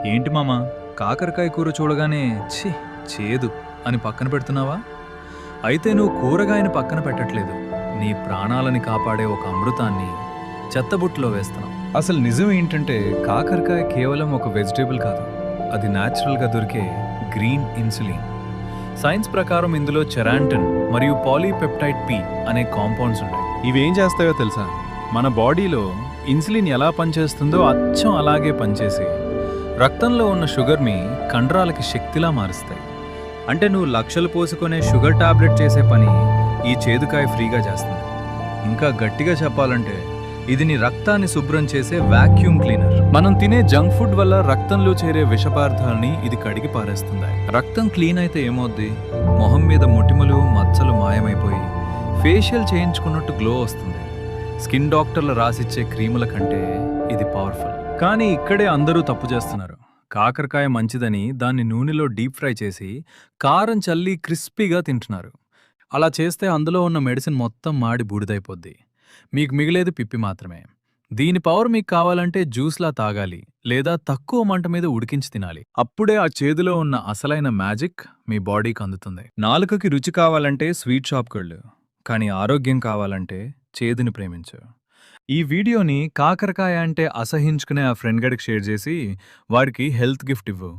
ఏంటి మామా, కాకరకాయ కూర చూడగానే ఛీ చేదు అని పక్కన పెడుతున్నావా? అయితే నువ్వు కూరగాయని పక్కన పెట్టట్లేదు, నీ ప్రాణాలని కాపాడే ఒక అమృతాన్ని చెత్తబుట్టలో వేస్తున్నావు. అసలు నిజం ఏంటంటే కాకరకాయ కేవలం ఒక వెజిటేబుల్ కాదు, అది న్యాచురల్గా దొరికే గ్రీన్ ఇన్సులిన్. సైన్స్ ప్రకారం ఇందులో చెరాంటిన్ మరియు పాలీపెప్టైడ్ పి అనే కాంపౌండ్స్ ఉంటాయి. ఇవేం చేస్తాయో తెలుసా? మన బాడీలో ఇన్సులిన్ ఎలా పనిచేస్తుందో అచ్చం అలాగే పనిచేసి రక్తంలో ఉన్న షుగర్ని కండరాలకి శక్తిలా మారుస్తాయి. అంటే నువ్వు లక్షలు పోసుకునే షుగర్ టాబ్లెట్ చేసే పని ఈ చేదుకాయ ఫ్రీగా చేస్తుంది. ఇంకా గట్టిగా చెప్పాలంటే ఇది నీ రక్తాన్ని శుభ్రం చేసే వాక్యూమ్ క్లీనర్. మనం తినే జంక్ ఫుడ్ వల్ల రక్తంలో చేరే విషపదార్థాలని ఇది కడిగి పారేస్తుంది. రక్తం క్లీన్ అయితే ఏమవుద్ది? మొహం మీద మొటిమలు మచ్చలు మాయమైపోయి ఫేషియల్ చేయించుకున్నట్టు గ్లో వస్తుంది. స్కిన్ డాక్టర్లు రాసిచ్చే క్రీముల కంటే ఇది పవర్ఫుల్. కానీ ఇక్కడే అందరూ తప్పు చేస్తున్నారు. కాకరకాయ మంచిదని దాన్ని నూనెలో డీప్ ఫ్రై చేసి కారం చల్లి క్రిస్పీగా తింటున్నారు. అలా చేస్తే అందులో ఉన్న మెడిసిన్ మొత్తం మాడి బూడిదైపోద్ది. మీకు మిగిలేది పిప్పి మాత్రమే. దీని పవర్ మీకు కావాలంటే జ్యూస్లా తాగాలి, లేదా తక్కువ మంట మీద ఉడికించి తినాలి. అప్పుడే ఆ చేదులో ఉన్న అసలైన మ్యాజిక్ మీ బాడీకి అందుతుంది. నాలుకకి రుచి కావాలంటే స్వీట్ షాప్కి వెళ్ళు, కానీ ఆరోగ్యం కావాలంటే చేదుని ప్రేమించు. ఈ వీడియోని కాకరకాయ అంటే అసహించుకునే ఆ ఫ్రెండ్ గడికి షేర్ చేసి వారికి హెల్త్ గిఫ్ట్ ఇవ్వు.